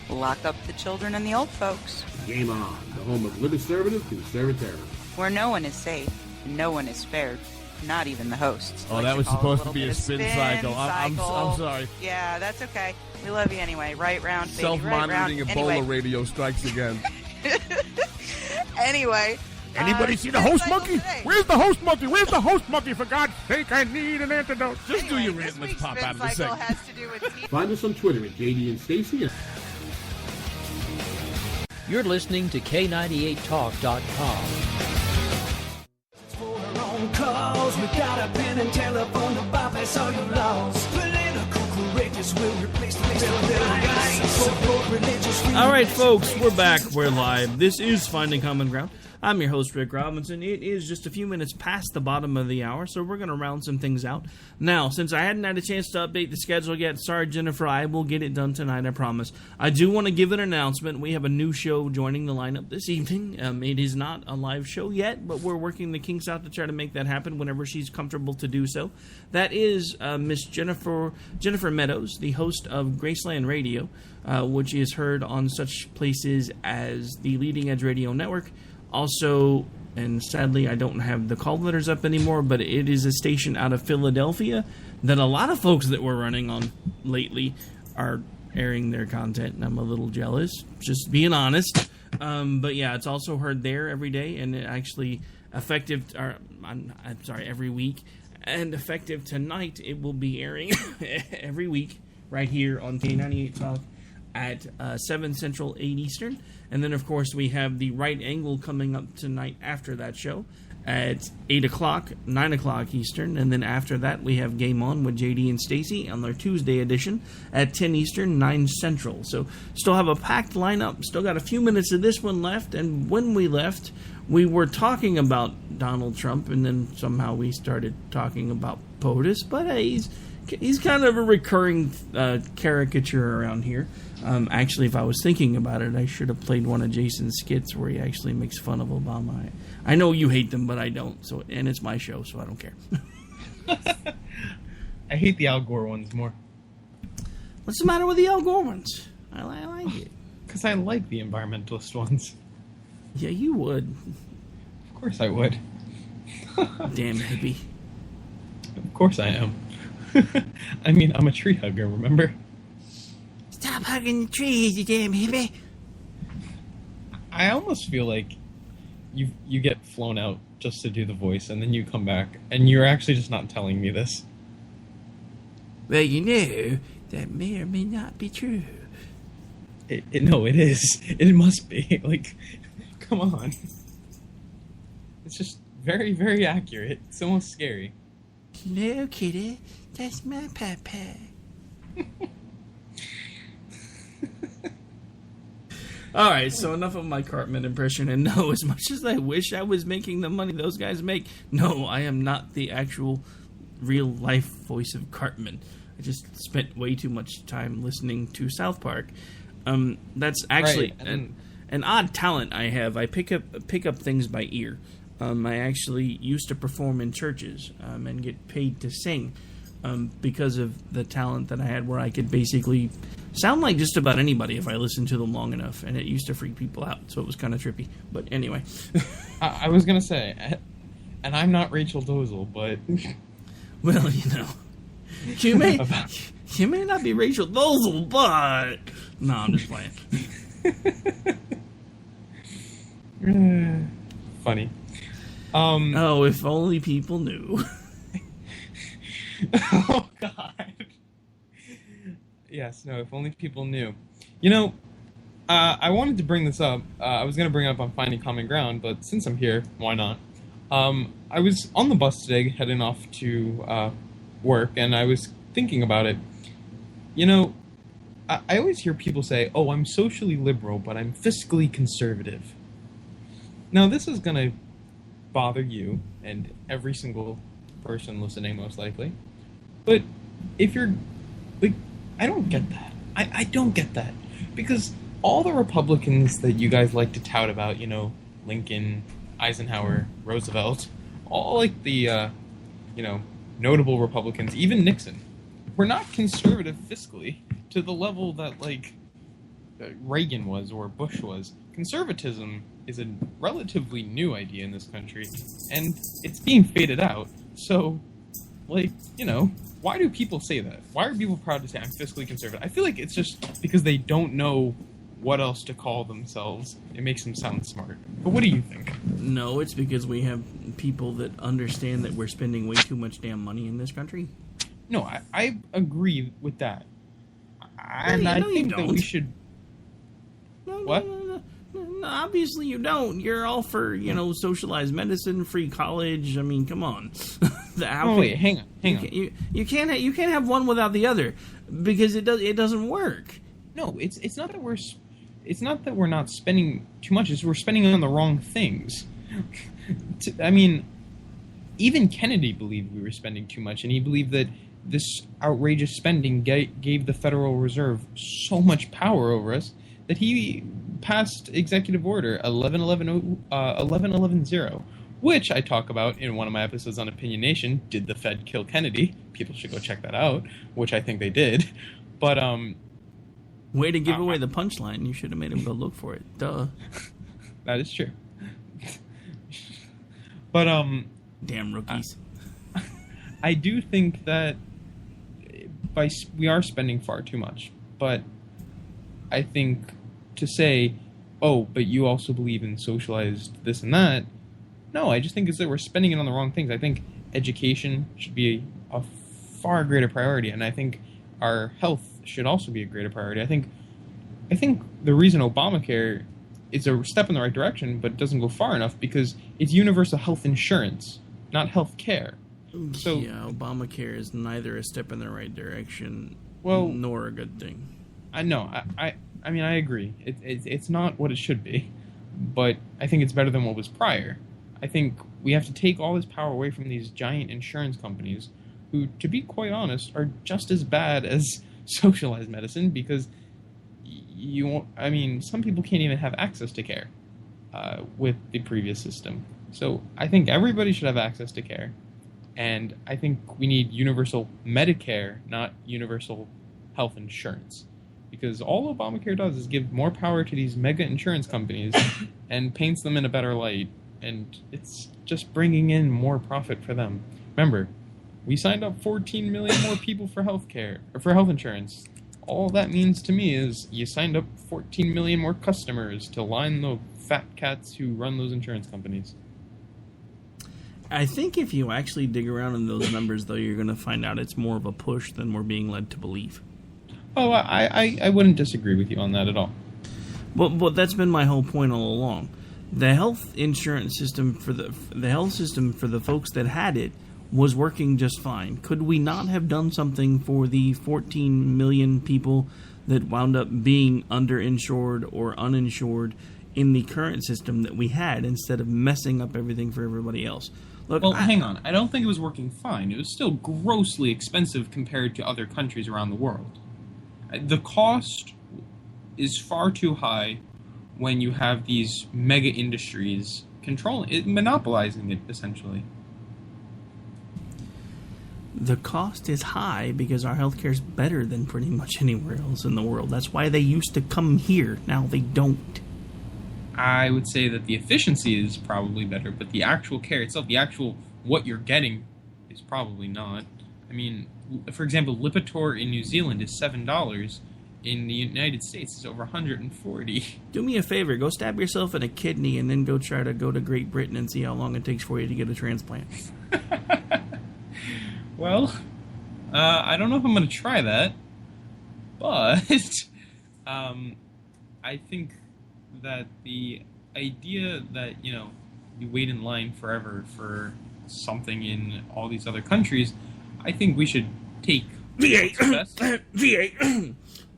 lock up the children and the old folks. Game On, the home of liberty-conservative conservatism. Where no one is safe and no one is spared, not even the hosts. Oh, that was supposed to be a spin cycle. I'm sorry. Yeah, that's okay. We love you anyway. Right round, baby. Self-monitoring right Ebola anyway. radio strikes again. Anyway. Anybody see the host monkey? Where's the host monkey? Where's the host monkey? For God's sake, I need an antidote. Just do your rant. Let's pop out of the segment. Find us on Twitter at JD and Stacy. You're listening to K98Talk.com. Calls, we got a pen and telephone to bypass all your laws. Political courageous will replace the All right, folks, we're back. We're live. This is Finding Common Ground. I'm your host, Rick Robinson. It is just a few minutes past the bottom of the hour, so we're going to round some things out. Now, since I hadn't had a chance to update the schedule yet, sorry, Jennifer, I will get it done tonight, I promise. I do want to give an announcement. We have a new show joining the lineup this evening. It is not a live show yet, but we're working the kinks out to try to make that happen whenever she's comfortable to do so. That is Miss Jennifer Meadows, the host of Graceland Radio, which is heard on such places as the Leading Edge Radio Network. Also, and sadly I don't have the call letters up anymore, but it is a station out of Philadelphia that a lot of folks that we're running on lately are airing their content, and I'm a little jealous, just being honest. But yeah, it's also heard there every day, and it actually every week. And effective tonight, it will be airing every week right here on K98 Talk at 7 Central, 8 Eastern. And then, of course, we have the Right Angle coming up tonight after that show at 8 o'clock, 9 o'clock Eastern. And then after that, we have Game On with JD and Stacy on their Tuesday edition at 10 Eastern, 9 Central. So still have a packed lineup. Still got a few minutes of this one left. And when we left, we were talking about Donald Trump, and then somehow we started talking about POTUS. But he's kind of a recurring caricature around here. Actually, if I was thinking about it, I should have played one of Jason's skits where he actually makes fun of Obama. I know you hate them, but I don't. So, and it's my show, so I don't care. I hate the Al Gore ones more. What's the matter with the Al Gore ones? I like it. Because I like the environmentalist ones. Yeah, you would. Of course I would. Damn hippie. Of course I am. I mean, I'm a tree hugger, remember? Stop hugging the trees, you damn hippie. I almost feel like you get flown out just to do the voice, and then you come back, and you're actually just not telling me this. Well, you know, that may or may not be true. No, it is. It must be. Like, come on. It's just very, very accurate. It's almost scary. No, kitty. That's my papa. Alright, so enough of my Cartman impression, and no, as much as I wish I was making the money those guys make, no, I am not the actual real-life voice of Cartman. I just spent way too much time listening to South Park. That's actually an odd talent I have. I pick up things by ear. I actually used to perform in churches and get paid to sing because of the talent that I had, where I could basically sound like just about anybody if I listened to them long enough, and it used to freak people out, so it was kind of trippy. But anyway. I was going to say, and I'm not Rachel Dolezal, but... Well, you know, you may not be Rachel Dolezal, but... No, I'm just playing. Funny. Oh, if only people knew. Oh, God. Yes, no, if only people knew. You know, I wanted to bring this up. I was going to bring it up on Finding Common Ground, but since I'm here, why not? I was on the bus today, heading off to work, and I was thinking about it. You know, I always hear people say, oh, I'm socially liberal, but I'm fiscally conservative. Now, this is going to bother you and every single person listening, most likely. But if you're... like, I don't get that. I don't get that. Because all the Republicans that you guys like to tout about, you know, Lincoln, Eisenhower, Roosevelt, all like the, notable Republicans, even Nixon, were not conservative fiscally to the level that, like, Reagan was or Bush was. Conservatism is a relatively new idea in this country, and it's being faded out. So, like, you know, why do people say that? Why are people proud to say, I'm fiscally conservative? I feel like it's just because they don't know what else to call themselves. It makes them sound smart. But what do you think? No, it's because we have people that understand that we're spending way too much damn money in this country. No, I agree with that. I think that we should... What? No, obviously you don't. You're all for, socialized medicine, free college. I mean, come on. Wait, hang on. You can't have one without the other, because it doesn't work. No, it's not that we're not spending too much. It's we're spending on the wrong things. I mean, even Kennedy believed we were spending too much, and he believed that this outrageous spending gave the Federal Reserve so much power over us that he passed Executive Order 1110, which I talk about in one of my episodes on Opinion Nation. Did the Fed kill Kennedy? People should go check that out, which I think they did. But way to give away the punchline. You should have made him go look for it. Duh. That is true. But damn rookies. I do think that we are spending far too much, but I think to say, oh, but you also believe in socialized this and that, no, I just think it's that we're spending it on the wrong things. I think education should be a far greater priority, and I think our health should also be a greater priority. I think the reason Obamacare is a step in the right direction, but doesn't go far enough, because it's universal health insurance, not health care. So, yeah, Obamacare is neither a step in the right direction, nor a good thing. I know. I mean, I agree. It's not what it should be, but I think it's better than what was prior. I think we have to take all this power away from these giant insurance companies who, to be quite honest, are just as bad as socialized medicine, because some people can't even have access to care with the previous system. So I think everybody should have access to care. And I think we need universal Medicare, not universal health insurance. Because all Obamacare does is give more power to these mega insurance companies and paints them in a better light. And it's just bringing in more profit for them. Remember, we signed up 14 million more people for healthcare, or for health insurance. All that means to me is you signed up 14 million more customers to line the fat cats who run those insurance companies. I think if you actually dig around in those numbers, though, you're going to find out it's more of a push than we're being led to believe. Oh, I wouldn't disagree with you on that at all. Well, that's been my whole point all along. The health insurance system for the folks that had it was working just fine. Could we not have done something for the 14 million people that wound up being underinsured or uninsured in the current system that we had, instead of messing up everything for everybody else? Look, hang on. I don't think it was working fine. It was still grossly expensive compared to other countries around the world. The cost is far too high when you have these mega industries monopolizing it, essentially. The cost is high because our healthcare is better than pretty much anywhere else in the world. That's why they used to come here. Now they don't. I would say that the efficiency is probably better, but the actual care itself, the actual what you're getting, is probably not. I mean, for example, Lipitor in New Zealand is $7. In the United States, it's over $140. Do me a favor, go stab yourself in a kidney and then go to Great Britain and see how long it takes for you to get a transplant. Well, I don't know if I'm going to try that, but I think that the idea that, you wait in line forever for something in all these other countries, I think we should take VA. VA.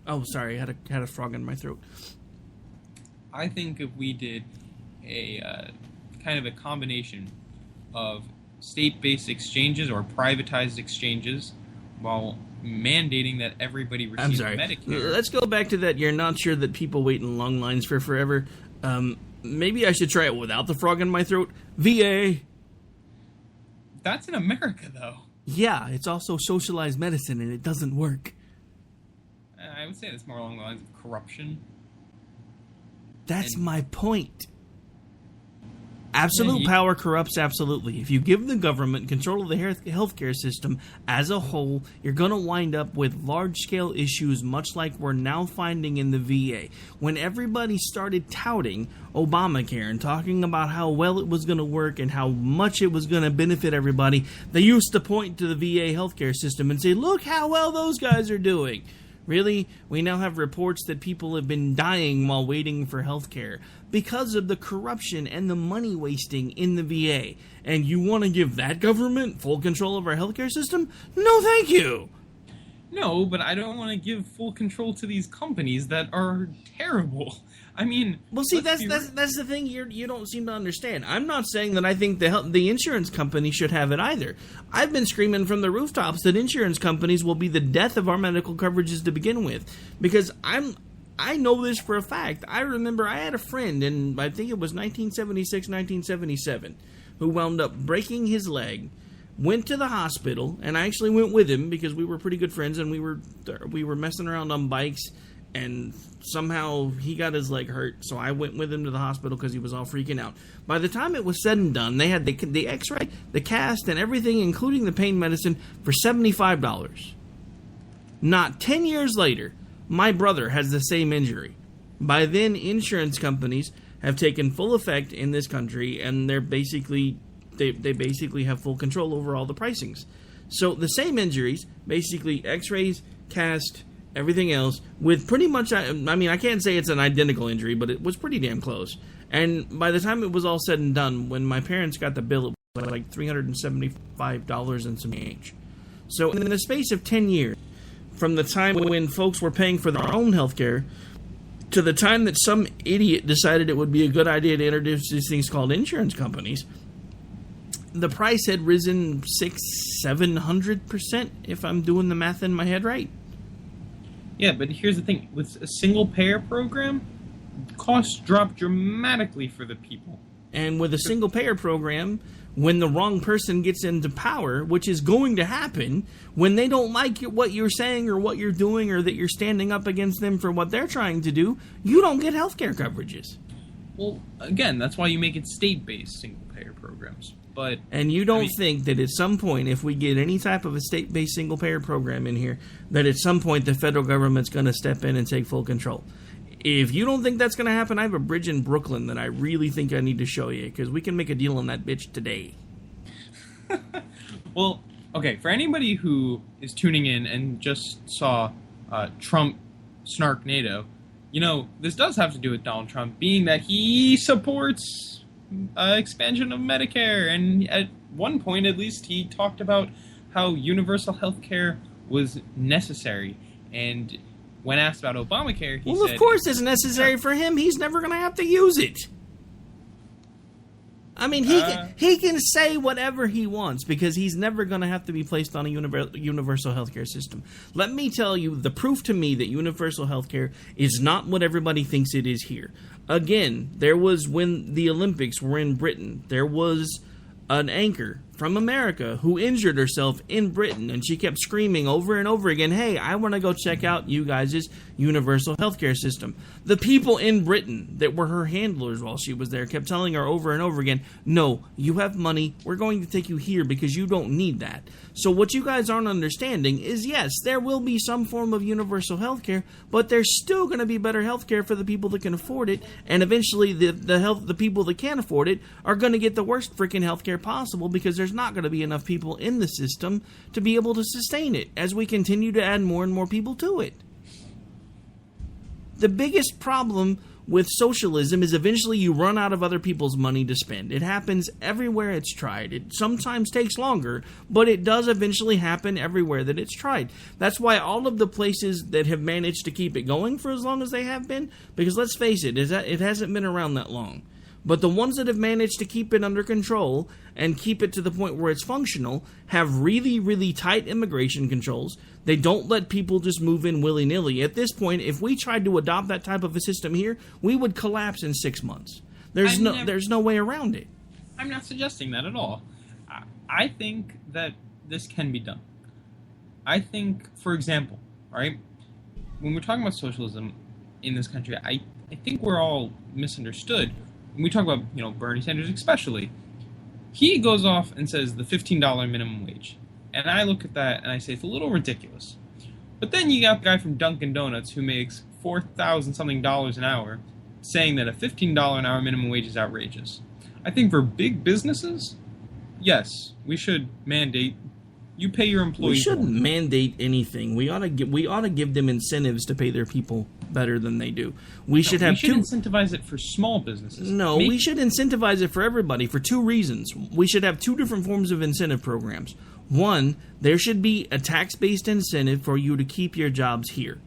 Oh, sorry, I had a frog in my throat. I think if we did a kind of a combination of state-based exchanges or privatized exchanges while mandating that everybody receive Medicare. Let's go back to that. You're not sure that people wait in long lines for forever. Maybe I should try it without the frog in my throat. VA. That's in America, though. Yeah, it's also socialized medicine, and it doesn't work. I would say it's more along the lines of corruption. That's my point. Absolute power corrupts absolutely. If you give the government control of the healthcare system as a whole, you're going to wind up with large-scale issues much like we're now finding in the VA. When everybody started touting Obamacare and talking about how well it was going to work and how much it was going to benefit everybody, they used to point to the VA healthcare system and say, look how well those guys are doing. Really? We now have reports that people have been dying while waiting for health care because of the corruption and the money wasting in the VA. And you want to give that government full control of our healthcare system? No, thank you. No, but I don't want to give full control to these companies that are terrible. I mean, well, see, that's the thing you don't seem to understand. I'm not saying that I think the insurance company should have it either. I've been screaming from the rooftops that insurance companies will be the death of our medical coverages to begin with, because I know this for a fact. I remember I had a friend in, I think it was 1976, 1977, who wound up breaking his leg, went to the hospital, and I actually went with him because we were pretty good friends and we were messing around on bikes. And somehow he got his leg hurt, so I went with him to the hospital because he was all freaking out. By the time it was said and done, they had the x-ray, the cast, and everything, including the pain medicine, for $75. Not 10 years later, my brother has the same injury. By then, insurance companies have taken full effect in this country, and they basically have full control over all the pricings. So the same injuries, basically x-rays, cast, everything else, with pretty much, I mean, I can't say it's an identical injury, but it was pretty damn close. And by the time it was all said and done, when my parents got the bill, it was like $375 and some change. So in the space of 10 years, from the time when folks were paying for their own health care to the time that some idiot decided it would be a good idea to introduce these things called insurance companies, the price had risen 600-700%, if I'm doing the math in my head right. Yeah, but here's the thing. With a single-payer program, costs drop dramatically for the people. And with a single-payer program, when the wrong person gets into power, which is going to happen, when they don't like what you're saying or what you're doing or that you're standing up against them for what they're trying to do, you don't get health care coverages. Well, again, that's why you make it state-based single-payer programs. And you don't think that at some point, if we get any type of a state-based single-payer program in here, that at some point the federal government's going to step in and take full control? If you don't think that's going to happen, I have a bridge in Brooklyn that I really think I need to show you, because we can make a deal on that bitch today. Well, okay, for anybody who is tuning in and just saw Trump Snarkado, this does have to do with Donald Trump, being that he supports expansion of Medicare, and at one point at least he talked about how universal health care was necessary, and when asked about Obamacare, he said... Well, of course it's necessary for him. He's never going to have to use it. I mean, he can say whatever he wants because he's never going to have to be placed on a universal healthcare system. Let me tell you, the proof to me that universal healthcare is not what everybody thinks it is here. Again, there was, when the Olympics were in Britain, there was an anchor from America who injured herself in Britain, and she kept screaming over and over again, hey, I want to go check out you guys' universal healthcare system. The people in Britain that were her handlers while she was there kept telling her over and over again, no, you have money, we're going to take you here because you don't need that. So what you guys aren't understanding is, yes, there will be some form of universal healthcare, but there's still going to be better healthcare for the people that can afford it, and eventually the people that can't afford it are going to get the worst freaking healthcare possible because there's not going to be enough people in the system to be able to sustain it as we continue to add more and more people to it. The biggest problem with socialism is eventually you run out of other people's money to spend. It happens everywhere it's tried. It sometimes takes longer, but it does eventually happen everywhere that it's tried. That's why all of the places that have managed to keep it going for as long as they have been, because let's face it, it hasn't been around that long. But the ones that have managed to keep it under control and keep it to the point where it's functional have really, really tight immigration controls. They don't let people just move in willy-nilly. At this point, if we tried to adopt that type of a system here, we would collapse in 6 months. There's no way around it. I'm not suggesting that at all. I think that this can be done. I think, for example, right, when we're talking about socialism in this country, I think we're all misunderstood. When we talk about, Bernie Sanders especially, he goes off and says the $15 minimum wage. And I look at that and I say it's a little ridiculous. But then you got the guy from Dunkin' Donuts who makes $4,000 something an hour saying that a $15 an hour minimum wage is outrageous. I think for big businesses, yes, we should mandate you pay your employees. We shouldn't mandate anything. We ought to give them incentives to pay their people better than they do. We should incentivize it for small businesses. No, we should incentivize it for everybody for two reasons. We should have two different forms of incentive programs. One, there should be a tax-based incentive for you to keep your jobs here.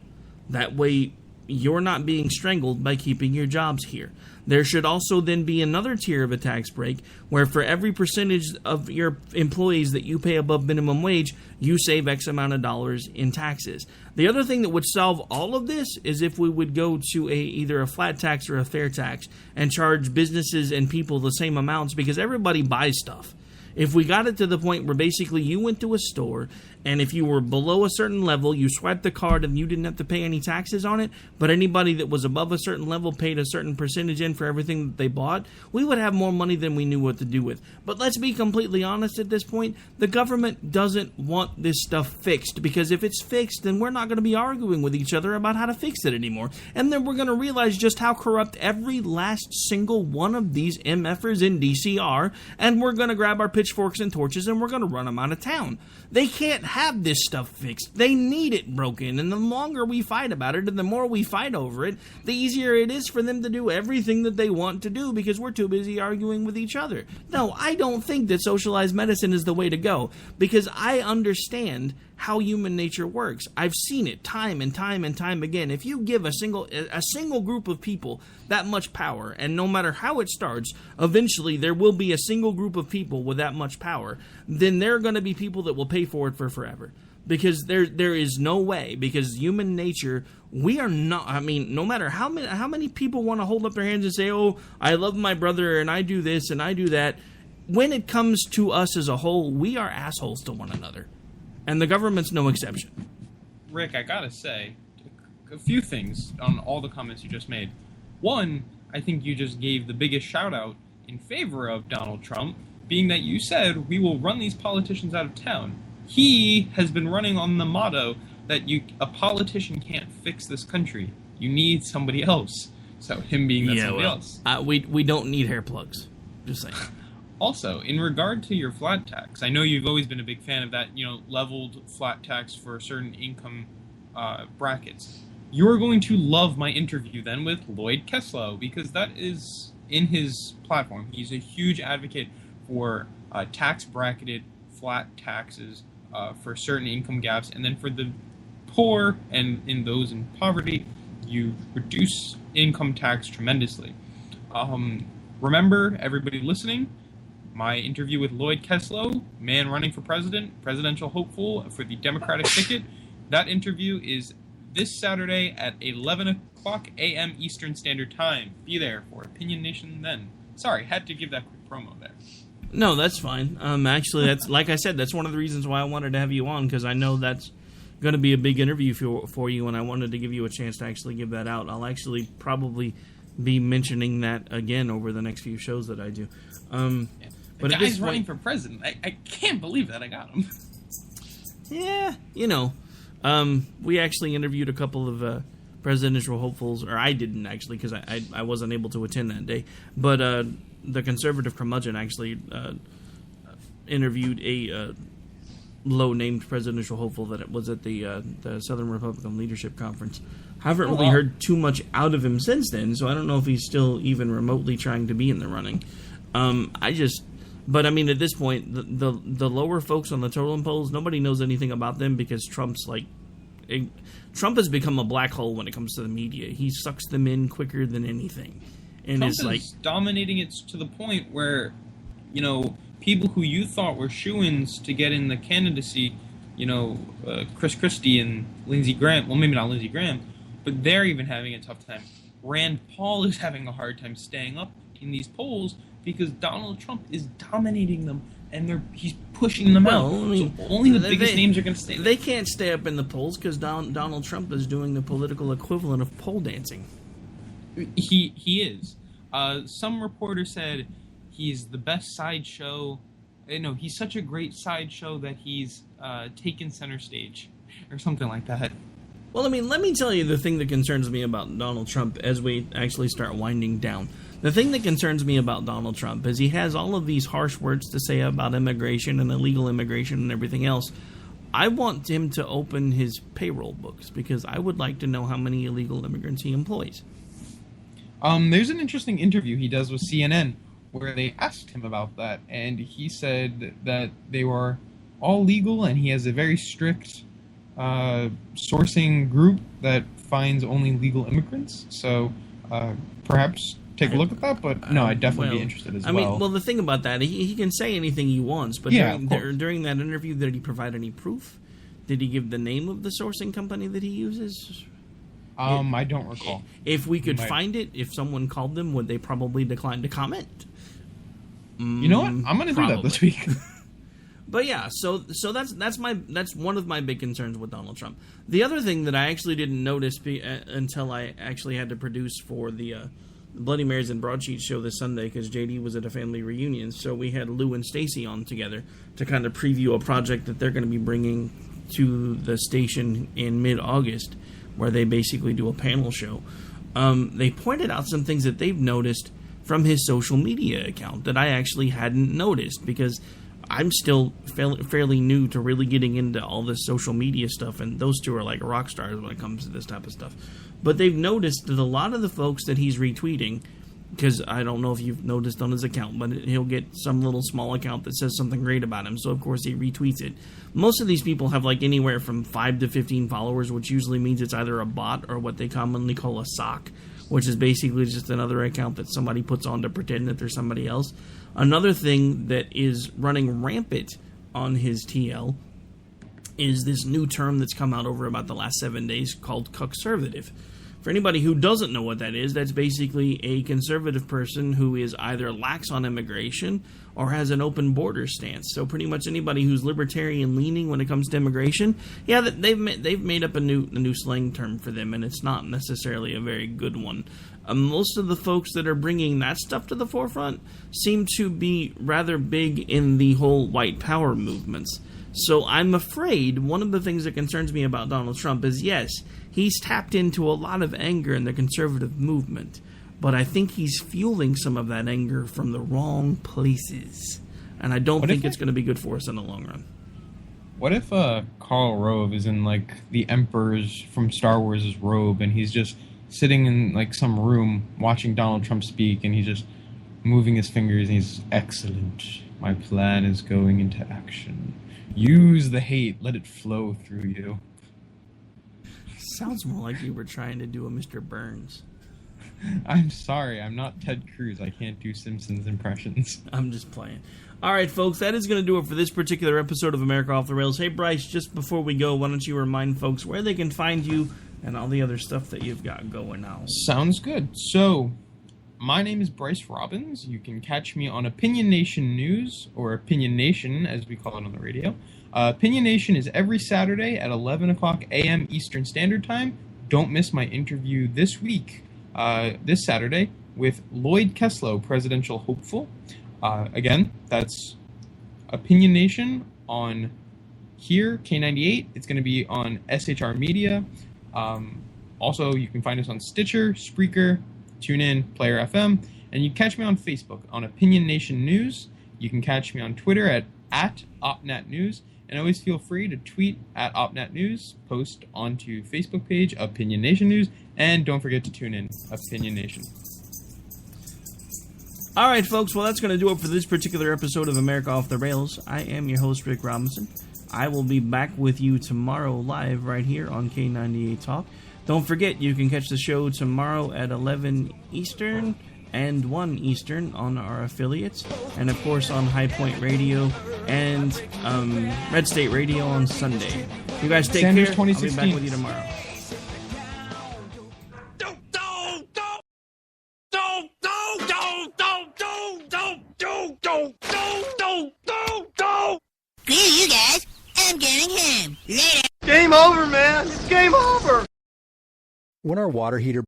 That way, you're not being strangled by keeping your jobs here. There should also then be another tier of a tax break where for every percentage of your employees that you pay above minimum wage, you save X amount of dollars in taxes. The other thing that would solve all of this is if we would go to either a flat tax or a fair tax and charge businesses and people the same amounts because everybody buys stuff. If we got it to the point where basically you went to a store and if you were below a certain level, you swiped the card and you didn't have to pay any taxes on it, but anybody that was above a certain level paid a certain percentage in for everything that they bought, we would have more money than we knew what to do with. But let's be completely honest at this point, the government doesn't want this stuff fixed, because if it's fixed, then we're not going to be arguing with each other about how to fix it anymore. And then we're going to realize just how corrupt every last single one of these MFers in DC are, and we're going to grab our pitchforks and torches and we're going to run them out of town. They can't have this stuff fixed. They need it broken. And the longer we fight about it and the more we fight over it, the easier it is for them to do everything that they want to do because we're too busy arguing with each other. No, I don't think that socialized medicine is the way to go because I understand how human nature works. I've seen it time and time and time again. If you give a single group of people that much power, and no matter how it starts, eventually there will be a single group of people with that much power, then there are going to be people that will pay for it for forever. Because there is no way, because human nature, we are not, I mean, no matter how many people want to hold up their hands and say, oh, I love my brother and I do this and I do that, when it comes to us as a whole, we are assholes to one another. And the government's no exception. Rick, I gotta say a few things on all the comments you just made. One, I think you just gave the biggest shout out in favor of Donald Trump, being that you said we will run these politicians out of town. He has been running on the motto that a politician can't fix this country. You need somebody else. So him being that somebody else. We don't need hair plugs. Just saying. Also, in regard to your flat tax, I know you've always been a big fan of that, leveled flat tax for certain income brackets. You're going to love my interview then with Lloyd Kesslow, because that is in his platform. He's a huge advocate for tax-bracketed flat taxes for certain income gaps, and then for the poor and in those in poverty, you reduce income tax tremendously. Remember, everybody listening, my interview with Lloyd Keslow, man running for president, presidential hopeful for the Democratic ticket. That interview is this Saturday at 11 o'clock a.m. Eastern Standard Time. Be there for Opinion Nation then. Sorry, had to give that quick promo there. No, that's fine. Actually, that's like I said, that's one of the reasons why I wanted to have you on, because I know that's going to be a big interview for you, and I wanted to give you a chance to actually give that out. I'll actually probably be mentioning that again over the next few shows that I do. But the guy's running for president. I can't believe that I got him. Yeah, we actually interviewed a couple of presidential hopefuls, or I didn't actually, because I wasn't able to attend that day. But the conservative curmudgeon actually interviewed a low-named presidential hopeful that was at the Southern Republican Leadership Conference. Haven't really heard too much out of him since then, so I don't know if he's still even remotely trying to be in the running. But I mean, at this point, the lower folks on the totem poles, nobody knows anything about them because Trump has become a black hole when it comes to the media. He sucks them in quicker than anything, and Trump is like dominating it to the point where, people who you thought were shoo-ins to get in the candidacy, Chris Christie and Lindsey Graham. Well, maybe not Lindsey Graham, but they're even having a tough time. Rand Paul is having a hard time staying up in these polls because Donald Trump is dominating them, and he's pushing them out. I mean, so only the biggest names are going to stay there. They can't stay up in the polls because Donald Trump is doing the political equivalent of pole dancing. He is. Some reporter said he's the best sideshow. No, he's such a great sideshow that he's taken center stage, or something like that. Well, I mean, let me tell you the thing that concerns me about Donald Trump as we actually start winding down. The thing that concerns me about Donald Trump is he has all of these harsh words to say about immigration and illegal immigration and everything else. I want him to open his payroll books because I would like to know how many illegal immigrants he employs. There's an interesting interview he does with CNN where they asked him about that, and he said that they were all legal, and he has a very strict sourcing group that finds only legal immigrants. So perhaps take a look at that, but no, I'd definitely be interested as well. I mean, the thing about that, he can say anything he wants, but during that interview, did he provide any proof? Did he give the name of the sourcing company that he uses? I don't recall. If we could find it, if someone called them, would they probably decline to comment? You know what? I'm going to do that this week. But yeah, so that's one of my big concerns with Donald Trump. The other thing that I actually didn't notice until I actually had to produce for the Bloody Marys and Broadsheets show this Sunday because JD was at a family reunion, so we had Lou and Stacy on together to kind of preview a project that they're going to be bringing to the station in mid-August, where they basically do a panel show. They pointed out some things that they've noticed from his social media account that I actually hadn't noticed because I'm still fairly new to really getting into all this social media stuff, and those two are like rock stars when it comes to this type of stuff. But they've noticed that a lot of the folks that he's retweeting, because I don't know if you've noticed on his account, but he'll get some little small account that says something great about him, so of course he retweets it. Most of these people have like anywhere from 5 to 15 followers, which usually means it's either a bot or what they commonly call a sock, which is basically just another account that somebody puts on to pretend that they're somebody else. Another thing that is running rampant on his TL is this new term that's come out over about the last 7 days called cuckservative. For anybody who doesn't know what that is, that's basically a conservative person who is either lax on immigration or has an open border stance. So pretty much anybody who's libertarian leaning when it comes to immigration, yeah, they've made up a new slang term for them, and it's not necessarily a very good one. Most of the folks that are bringing that stuff to the forefront seem to be rather big in the whole white power movements. So I'm afraid one of the things that concerns me about Donald Trump is, yes, he's tapped into a lot of anger in the conservative movement, but I think he's fueling some of that anger from the wrong places. And I don't think it's going to be good for us in the long run. What if Karl Rove is in like the Emperor's from Star Wars' robe, and he's just sitting in like some room watching Donald Trump speak, and he's just moving his fingers, and he's excellent. My plan is going into action. Use the hate, let it flow through you. Sounds more like you were trying to do a Mr. Burns. I'm sorry, I'm not Ted Cruz. I can't do Simpsons impressions. I'm just playing. All right, folks, that is going to do it for this particular episode of America Off the Rails. Hey, Bryce, just before we go, why don't you remind folks where they can find you and all the other stuff that you've got going on? Sounds good. So, my name is Bryce Robbins. You can catch me on Opinion Nation News, or Opinion Nation, as we call it on the radio. Opinion Nation is every Saturday at 11 o'clock a.m. Eastern Standard Time. Don't miss my interview this week, this Saturday, with Lloyd Keslow, presidential hopeful. Again, that's Opinion Nation on here, K98. It's going to be on SHR Media. Also, you can find us on Stitcher, Spreaker, TuneIn, Player FM, and you can catch me on Facebook on Opinion Nation News. You can catch me on Twitter at OpNatNews, and always feel free to tweet at OpNatNews, post onto Facebook page Opinion Nation News, and don't forget to tune in Opinion Nation. All right, folks, well, that's going to do it for this particular episode of America Off the Rails. I am your host, Rick Robinson. I will be back with you tomorrow live right here on K98 Talk. Don't forget, you can catch the show tomorrow at 11 Eastern and 1 Eastern on our affiliates, and of course on High Point Radio and Red State Radio on Sunday. You guys take Sanders care. 2016. I'll be back with you tomorrow. Screw you guys. I'm getting home. Later. Game over, man. It's game over. When our water heater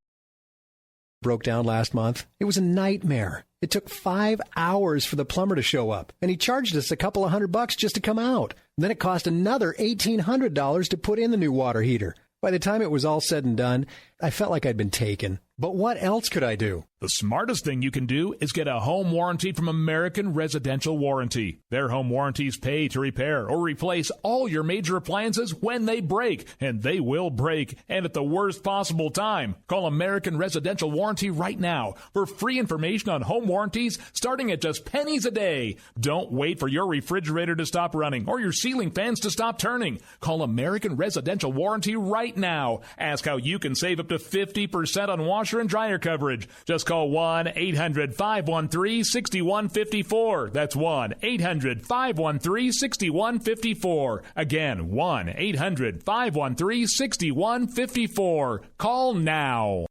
broke down last month, it was a nightmare. It took 5 hours for the plumber to show up, and he charged us a couple of $100 just to come out. Then it cost another $1,800 to put in the new water heater. By the time it was all said and done, I felt like I'd been taken. But what else could I do? The smartest thing you can do is get a home warranty from American Residential Warranty. Their home warranties pay to repair or replace all your major appliances when they break, and they will break, and at the worst possible time. Call American Residential Warranty right now for free information on home warranties starting at just pennies a day. Don't wait for your refrigerator to stop running or your ceiling fans to stop turning. Call American Residential Warranty right now. Ask how you can save up to 50% on washer and dryer coverage. Just call 1-800-513-6154. That's 1-800-513-6154. Again, 1-800-513-6154. Call now.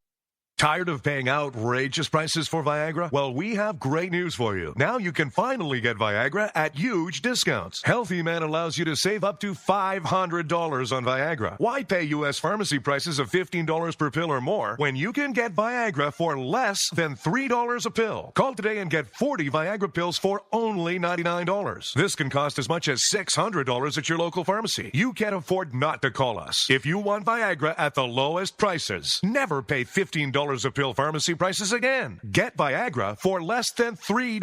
Tired of paying outrageous prices for Viagra? Well, we have great news for you. Now you can finally get Viagra at huge discounts. Healthy Man allows you to save up to $500 on Viagra. Why pay U.S. pharmacy prices of $15 per pill or more when you can get Viagra for less than $3 a pill? Call today and get 40 Viagra pills for only $99. This can cost as much as $600 at your local pharmacy. You can't afford not to call us. If you want Viagra at the lowest prices, never pay $15 a pill pharmacy prices again. Get Viagra for less than $3.